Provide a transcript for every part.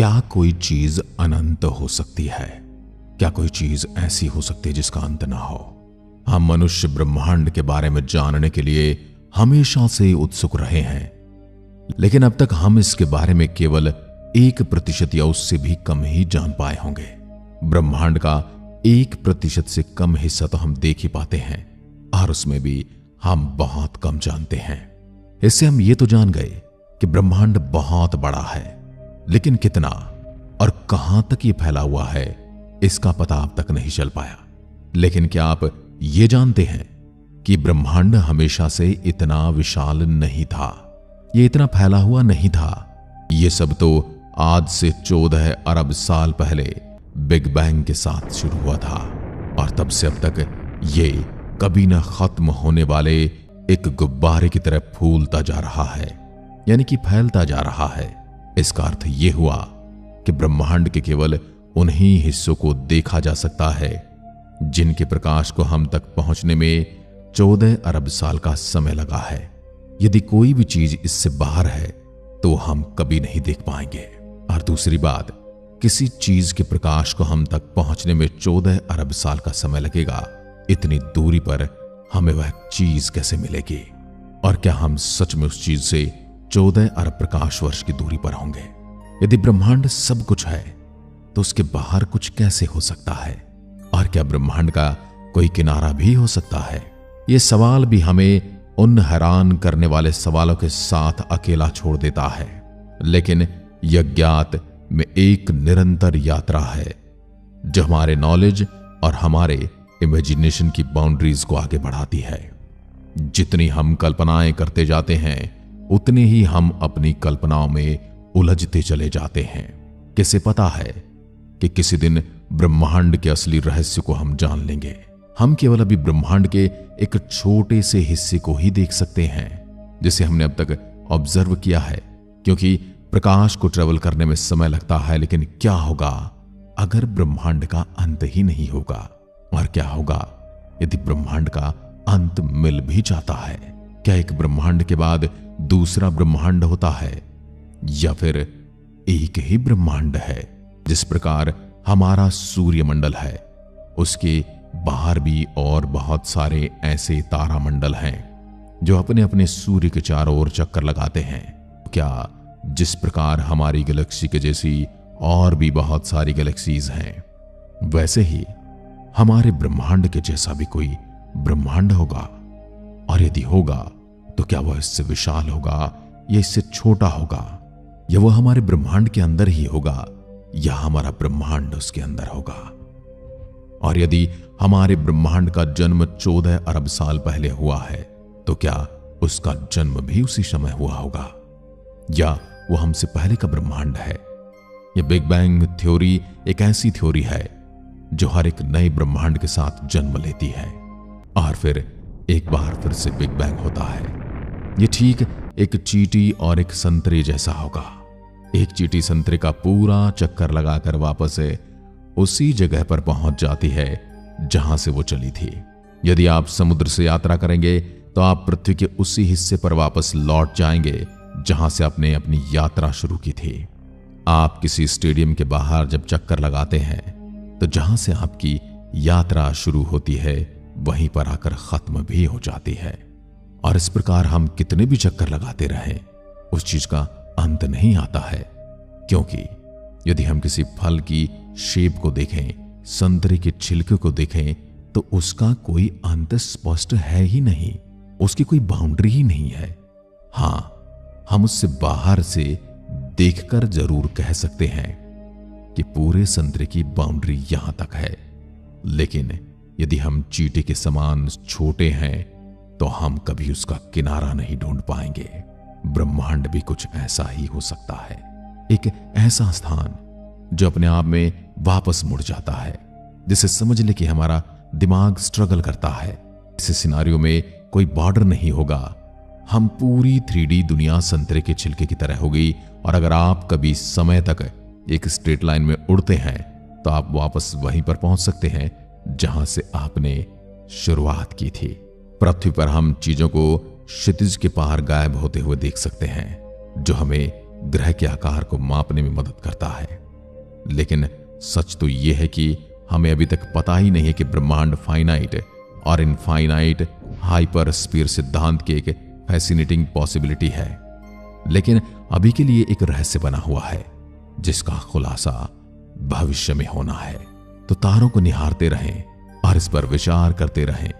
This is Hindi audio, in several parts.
क्या कोई चीज अनंत हो सकती है? क्या कोई चीज ऐसी हो सकती है जिसका अंत ना हो? हम मनुष्य ब्रह्मांड के बारे में जानने के लिए हमेशा से उत्सुक रहे हैं, लेकिन अब तक हम इसके बारे में केवल 1% या उससे भी कम ही जान पाए होंगे। ब्रह्मांड का 1% से कम हिस्सा तो हम देख ही पाते हैं, और उसमें भी हम बहुत कम जानते हैं। इससे हम ये तो जान गए कि ब्रह्मांड बहुत बड़ा है, लेकिन कितना और कहां तक ये फैला हुआ है इसका पता अब तक नहीं चल पाया। लेकिन क्या आप ये जानते हैं कि ब्रह्मांड हमेशा से इतना विशाल नहीं था, ये इतना फैला हुआ नहीं था। ये सब तो आज से 14 अरब साल पहले बिग बैंग के साथ शुरू हुआ था, और तब से अब तक ये कभी न खत्म होने वाले एक गुब्बारे की तरह फूलता जा रहा है, यानी कि फैलता जा रहा है। इसका अर्थ यह हुआ कि ब्रह्मांड के केवल उन्हीं हिस्सों को देखा जा सकता है जिनके प्रकाश को हम तक पहुंचने में 14 अरब साल का समय लगा है। यदि कोई भी चीज इससे बाहर है तो हम कभी नहीं देख पाएंगे। और दूसरी बात, किसी चीज के प्रकाश को हम तक पहुंचने में 14 अरब साल का समय लगेगा, इतनी दूरी पर हमें वह चीज कैसे मिलेगी? और क्या हम सच में उस चीज से 14 अरब प्रकाश वर्ष की दूरी पर होंगे? यदि ब्रह्मांड सब कुछ है तो उसके बाहर कुछ कैसे हो सकता है? और क्या ब्रह्मांड का कोई किनारा भी हो सकता है? यह सवाल भी हमें उन हैरान करने वाले सवालों के साथ अकेला छोड़ देता है। लेकिन यह ज्ञात में एक निरंतर यात्रा है जो हमारे नॉलेज और हमारे इमेजिनेशन की बाउंड्रीज को आगे बढ़ाती है। जितनी हम कल्पनाएं करते जाते हैं उतने ही हम अपनी कल्पनाओं में उलझते चले जाते हैं। किसे पता है कि किसी दिन ब्रह्मांड के असली रहस्य को हम जान लेंगे। हम केवल अभी ब्रह्मांड के एक छोटे से हिस्से को ही देख सकते हैं जिसे हमने अब तक ऑब्जर्व किया है, क्योंकि प्रकाश को ट्रेवल करने में समय लगता है। लेकिन क्या होगा अगर ब्रह्मांड का अंत ही नहीं होगा? और क्या होगा यदि ब्रह्मांड का अंत मिल भी जाता है? क्या एक ब्रह्मांड के बाद दूसरा ब्रह्मांड होता है, या फिर एक ही ब्रह्मांड है? जिस प्रकार हमारा सूर्यमंडल है, उसके बाहर भी और बहुत सारे ऐसे तारामंडल हैं जो अपने अपने सूर्य के चारों ओर चक्कर लगाते हैं। क्या जिस प्रकार हमारी गैलेक्सी के जैसी और भी बहुत सारी गैलेक्सीज हैं, वैसे ही हमारे ब्रह्मांड के जैसा भी कोई ब्रह्मांड होगा? और यदि होगा तो क्या वह इससे विशाल होगा या इससे छोटा होगा? या वह हमारे ब्रह्मांड के अंदर ही होगा या हमारा ब्रह्मांड उसके अंदर होगा? और यदि हमारे ब्रह्मांड का जन्म 14 अरब साल पहले हुआ है तो क्या उसका जन्म भी उसी समय हुआ होगा, या वो हमसे पहले का ब्रह्मांड है? यह बिग बैंग थ्योरी एक ऐसी थ्योरी है जो हर एक नए ब्रह्मांड के साथ जन्म लेती है और फिर एक बार फिर से बिग बैंग होता है। यह ठीक एक चींटी और एक संतरे जैसा होगा। एक चींटी संतरे का पूरा चक्कर लगाकर वापस उसी जगह पर पहुंच जाती है जहां से वो चली थी। यदि आप समुद्र से यात्रा करेंगे तो आप पृथ्वी के उसी हिस्से पर वापस लौट जाएंगे जहां से आपने अपनी यात्रा शुरू की थी। आप किसी स्टेडियम के बाहर जब चक्कर लगाते हैं तो जहां से आपकी यात्रा शुरू होती है वहीं पर आकर खत्म भी हो जाती है। और इस प्रकार हम कितने भी चक्कर लगाते रहें, उस चीज का अंत नहीं आता है। क्योंकि यदि हम किसी फल की शेप को देखें, संतरे के छिलके को देखें, तो उसका कोई अंत स्पष्ट है ही नहीं, उसकी कोई बाउंड्री ही नहीं है। हां, हम उससे बाहर से देखकर जरूर कह सकते हैं कि पूरे संतरे की बाउंड्री यहां तक है। लेकिन यदि हम चींटी के समान छोटे हैं तो हम कभी उसका किनारा नहीं ढूंढ पाएंगे। ब्रह्मांड भी कुछ ऐसा ही हो सकता है, एक ऐसा स्थान जो अपने आप में वापस मुड़ जाता है, जिसे समझ ले कि हमारा दिमाग स्ट्रगल करता है। इस सिनारियो में कोई बॉर्डर नहीं होगा। हम पूरी 3D दुनिया संतरे के छिलके की तरह होगी, और अगर आप कभी समय तक एक स्ट्रेट लाइन में उड़ते हैं तो आप वापस वहीं पर पहुंच सकते हैं जहां से आपने शुरुआत की थी। पृथ्वी पर हम चीजों को क्षितिज के पार गायब होते हुए देख सकते हैं, जो हमें ग्रह के आकार को मापने में मदद करता है। लेकिन सच तो यह है कि हमें अभी तक पता ही नहीं है कि ब्रह्मांड फाइनाइट और इनफाइनाइट हाइपर स्पीयर सिद्धांत की एक फैसिनेटिंग पॉसिबिलिटी है, लेकिन अभी के लिए एक रहस्य बना हुआ है जिसका खुलासा भविष्य में होना है। तो तारों को निहारते रहें और इस पर विचार करते रहें।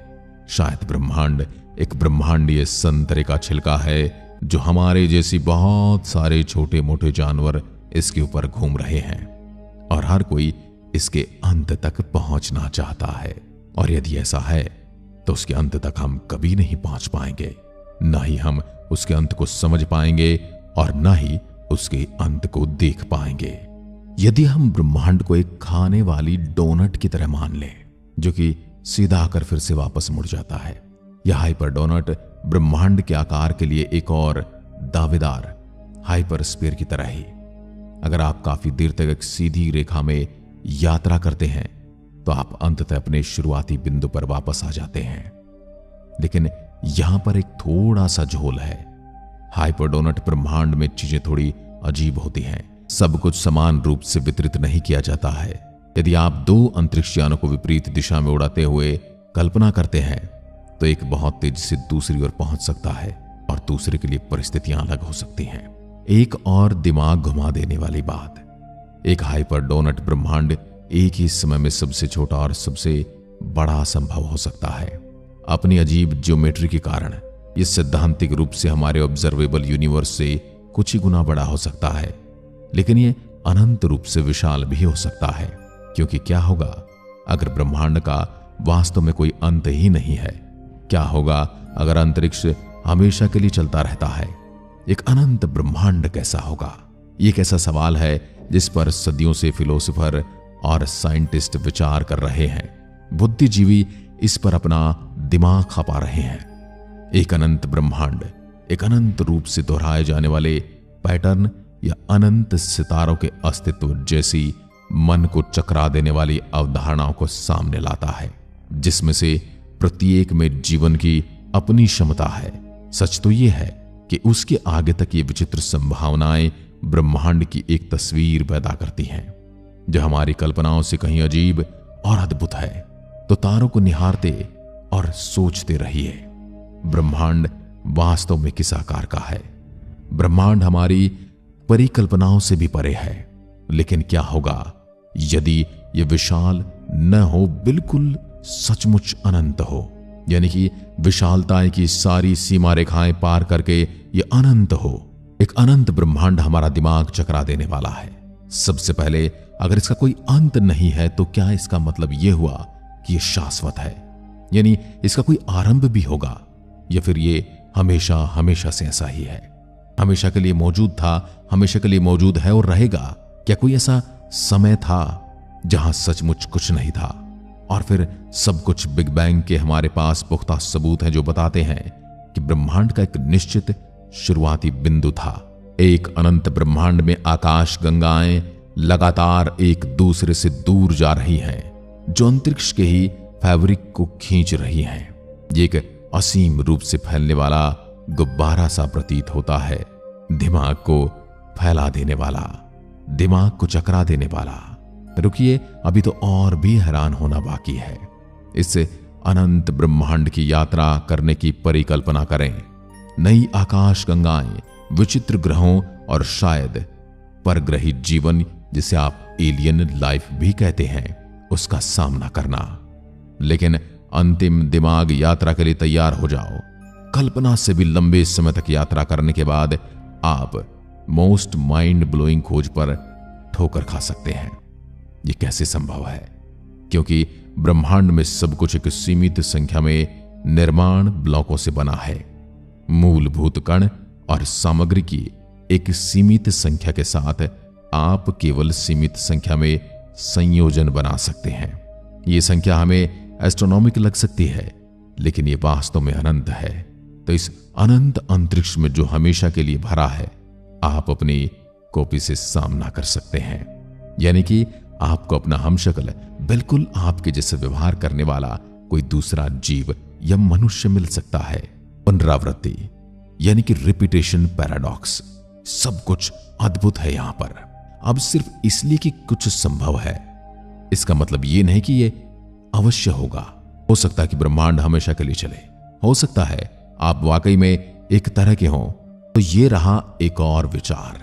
शायद ब्रह्मांड एक ब्रह्मांडीय संतरे का छिलका है जो हमारे जैसी बहुत सारे छोटे मोटे जानवर इसके ऊपर घूम रहे हैं और हर कोई इसके अंत तक पहुंचना चाहता है। और यदि ऐसा है तो उसके अंत तक हम कभी नहीं पहुंच पाएंगे, ना ही हम उसके अंत को समझ पाएंगे और ना ही उसके अंत को देख पाएंगे। यदि हम ब्रह्मांड को एक खाने वाली डोनट की तरह मान लें जो कि सीधा आकर फिर से वापस मुड़ जाता है, यह हाइपर डोनट ब्रह्मांड के आकार के लिए एक और दावेदार हाइपर स्फीयर की तरह ही। अगर आप काफी देर तक एक सीधी रेखा में यात्रा करते हैं तो आप अंततः अपने शुरुआती बिंदु पर वापस आ जाते हैं, लेकिन यहां पर एक थोड़ा सा झोल है। हाइपर डोनट ब्रह्मांड में चीजें थोड़ी अजीब होती हैं। सब कुछ समान रूप से वितरित नहीं किया जाता है। यदि आप दो अंतरिक्ष यानों को विपरीत दिशा में उड़ाते हुए कल्पना करते हैं तो एक बहुत तेजी से दूसरी ओर पहुंच सकता है और दूसरे के लिए परिस्थितियां अलग हो सकती हैं। एक और दिमाग घुमा देने वाली बात, एक हाइपर डोनट ब्रह्मांड एक ही समय में सबसे छोटा और सबसे बड़ा संभव हो सकता है। अपनी अजीब ज्योमेट्री के कारण यह सैद्धांतिक रूप से हमारे ऑब्जर्वेबल यूनिवर्स से कुछ ही गुना बड़ा हो सकता है, लेकिन यह अनंत रूप से विशाल भी हो सकता है। क्योंकि क्या होगा अगर ब्रह्मांड का वास्तव में कोई अंत ही नहीं है? क्या होगा अगर अंतरिक्ष हमेशा के लिए चलता रहता है? एक अनंत ब्रह्मांड कैसा होगा? ये एक ऐसा सवाल है जिस पर सदियों से फिलोसोफर और साइंटिस्ट विचार कर रहे हैं। बुद्धिजीवी इस पर अपना दिमाग खपा रहे हैं। एक अनंत ब्रह्मांड, एक अनंत रूप से दोहराए जाने वाले पैटर्न या अनंत सितारों के अस्तित्व जैसी मन को चकरा देने वाली अवधारणाओं को सामने लाता है, जिसमें से प्रत्येक में जीवन की अपनी क्षमता है। सच तो यह है कि उसके आगे तक ये विचित्र संभावनाएं ब्रह्मांड की एक तस्वीर पैदा करती हैं जो हमारी कल्पनाओं से कहीं अजीब और अद्भुत है। तो तारों को निहारते और सोचते रहिए, ब्रह्मांड वास्तव में किस आकार का है? ब्रह्मांड हमारी परिकल्पनाओं से भी परे है, लेकिन क्या होगा यदि यह विशाल न हो, बिल्कुल सचमुच अनंत हो? यानी कि विशालता की सारी सीमा रेखाएं पार करके यह अनंत हो। एक अनंत ब्रह्मांड हमारा दिमाग चकरा देने वाला है। सबसे पहले, अगर इसका कोई अंत नहीं है तो क्या इसका मतलब यह हुआ कि यह शाश्वत है? यानी इसका कोई आरंभ भी होगा, या फिर ये हमेशा हमेशा से ऐसा ही है? हमेशा के लिए मौजूद था, हमेशा के लिए मौजूद है और रहेगा? क्या कोई ऐसा समय था जहां सचमुच कुछ नहीं था और फिर सब कुछ बिग बैंग के हमारे पास पुख्ता सबूत हैं जो बताते हैं कि ब्रह्मांड का एक निश्चित शुरुआती बिंदु था? एक अनंत ब्रह्मांड में आकाश गंगाएं लगातार एक दूसरे से दूर जा रही हैं, जो अंतरिक्ष के ही फैब्रिक को खींच रही हैं। ये एक असीम रूप से फैलने वाला गुब्बारा सा प्रतीत होता है, दिमाग को फैला देने वाला, दिमाग को चकरा देने वाला। रुकिए, अभी तो और भी हैरान होना बाकी है। इससे अनंत ब्रह्मांड की यात्रा करने की परिकल्पना करें। नई आकाश गंगाएं, विचित्र ग्रहों और शायद परग्रही जीवन, जिसे आप एलियन लाइफ भी कहते हैं, उसका सामना करना। लेकिन अंतिम दिमाग यात्रा के लिए तैयार हो जाओ। कल्पना से भी लंबे समय तक यात्रा करने के बाद आप मोस्ट माइंड ब्लोइंग खोज पर ठोकर खा सकते हैं। यह कैसे संभव है? क्योंकि ब्रह्मांड में सब कुछ एक सीमित संख्या में निर्माण ब्लॉकों से बना है। मूलभूत कण और सामग्री की एक सीमित संख्या के साथ आप केवल सीमित संख्या में संयोजन बना सकते हैं। यह संख्या हमें एस्ट्रोनॉमिकल लग सकती है, लेकिन यह वास्तव में अनंत है। तो इस अनंत अंतरिक्ष में जो हमेशा के लिए भरा है, आप अपनी कॉपी से सामना कर सकते हैं। यानी कि आपको अपना हमशक्ल, बिल्कुल आपके जैसे व्यवहार करने वाला कोई दूसरा जीव या मनुष्य मिल सकता है। पुनरावृत्ति यानी कि रिपीटेशन पैराडॉक्स, सब कुछ अद्भुत है यहां पर। अब सिर्फ इसलिए कि कुछ संभव है, इसका मतलब यह नहीं कि यह अवश्य होगा। हो सकता है कि ब्रह्मांड हमेशा के लिए चले, हो सकता है आप वाकई में एक तरह के हों। तो ये रहा एक और विचार।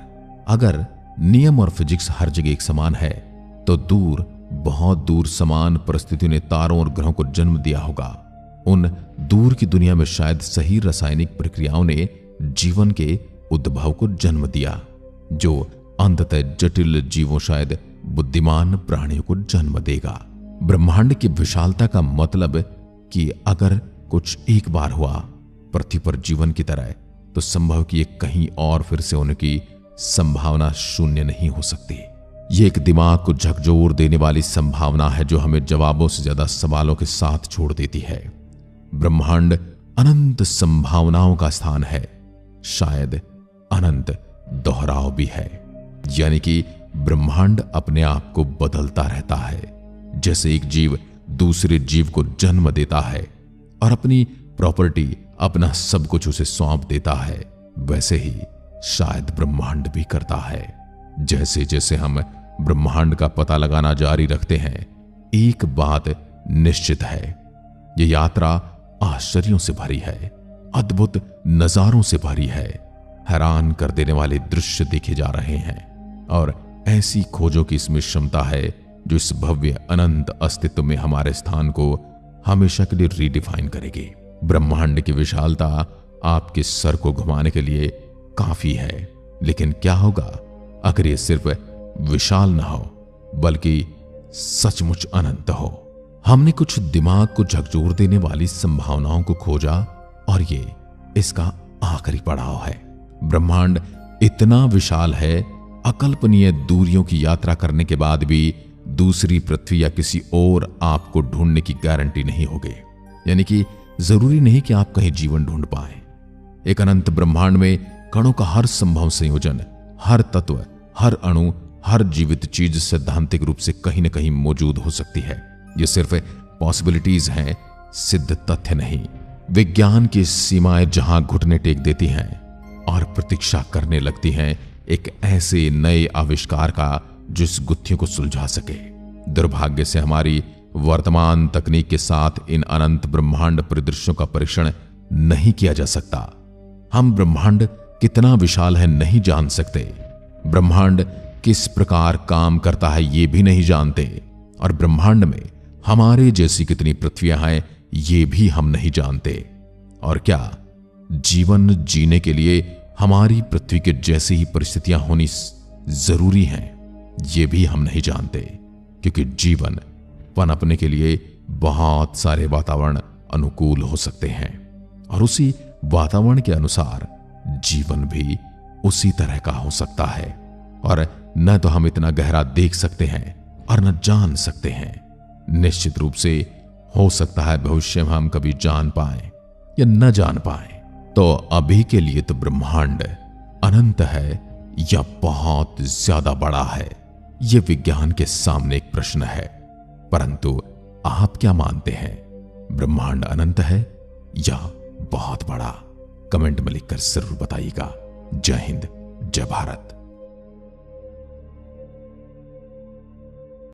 अगर नियम और फिजिक्स हर जगह एक समान है, तो दूर, बहुत दूर समान परिस्थितियों ने तारों और ग्रहों को जन्म दिया होगा। उन दूर की दुनिया में शायद सही रासायनिक प्रक्रियाओं ने जीवन के उद्भव को जन्म दिया, जो अंततः जटिल जीवों, शायद बुद्धिमान प्राणियों को जन्म देगा। ब्रह्मांड की विशालता का मतलब कि अगर कुछ एक बार हुआ पृथ्वी पर जीवन की तरह, तो संभव कि ये कहीं और फिर से होने की संभावना शून्य नहीं हो सकती। ये एक दिमाग को झकझोर देने वाली संभावना है, जो हमें जवाबों से ज्यादा सवालों के साथ छोड़ देती है। ब्रह्मांड अनंत संभावनाओं का स्थान है, शायद अनंत दोहराव भी है। यानी कि ब्रह्मांड अपने आप को बदलता रहता है। जैसे एक जीव दूसरे जीव को जन्म देता है और अपनी प्रॉपर्टी, अपना सब कुछ उसे सौंप देता है, वैसे ही शायद ब्रह्मांड भी करता है। जैसे जैसे हम ब्रह्मांड का पता लगाना जारी रखते हैं, एक बात निश्चित है, यह यात्रा आश्चर्यों से भरी है, अद्भुत नजारों से भरी है। हैरान कर देने वाले दृश्य देखे जा रहे हैं और ऐसी खोजों की इसमें क्षमता है जो इस भव्य अनंत अस्तित्व में हमारे स्थान को हमेशा के लिए रीडिफाइन करेगी। ब्रह्मांड की विशालता आपके सर को घुमाने के लिए काफी है, लेकिन क्या होगा अगर ये सिर्फ विशाल ना हो, बल्कि सचमुच अनंत हो। हमने कुछ दिमाग को झकझोर देने वाली संभावनाओं को खोजा और ये इसका आखिरी पड़ाव है। ब्रह्मांड इतना विशाल है, अकल्पनीय दूरियों की यात्रा करने के बाद भी दूसरी पृथ्वी या किसी और आपको ढूंढने की गारंटी नहीं होगी। यानी कि जरूरी नहीं कि आप कहीं जीवन ढूंढ पाए। एक अनंत ब्रह्मांड में कणों का हर संभव संयोजन, हर तत्व, हर अणु, हर जीवित चीज सैद्धांतिक रूप से कहीं न कहीं मौजूद हो सकती है। ये सिर्फ पॉसिबिलिटीज हैं, सिद्ध तथ्य नहीं। विज्ञान की सीमाएं जहां घुटने टेक देती हैं और प्रतीक्षा करने लगती हैं एक ऐसे नए आविष्कार का जो इस गुत्थियों को सुलझा सके। दुर्भाग्य से हमारी वर्तमान तकनीक के साथ इन अनंत ब्रह्मांड परिदृश्यों का परीक्षण नहीं किया जा सकता। हम ब्रह्मांड कितना विशाल है नहीं जान सकते, ब्रह्मांड किस प्रकार काम करता है ये भी नहीं जानते, और ब्रह्मांड में हमारे जैसी कितनी पृथ्वियां हैं ये भी हम नहीं जानते। और क्या जीवन जीने के लिए हमारी पृथ्वी के जैसी ही परिस्थितियां होनी जरूरी हैं, ये भी हम नहीं जानते, क्योंकि जीवन पनपने के लिए बहुत सारे वातावरण अनुकूल हो सकते हैं और उसी वातावरण के अनुसार जीवन भी उसी तरह का हो सकता है। और न तो हम इतना गहरा देख सकते हैं और न जान सकते हैं। निश्चित रूप से हो सकता है भविष्य में हम कभी जान पाए या न जान पाए। तो अभी के लिए तो ब्रह्मांड अनंत है या बहुत ज्यादा बड़ा है, यह विज्ञान के सामने एक प्रश्न है। परंतु आप क्या मानते हैं, ब्रह्मांड अनंत है या बहुत बड़ा? कमेंट में लिखकर जरूर बताइएगा। जय हिंद, जय भारत।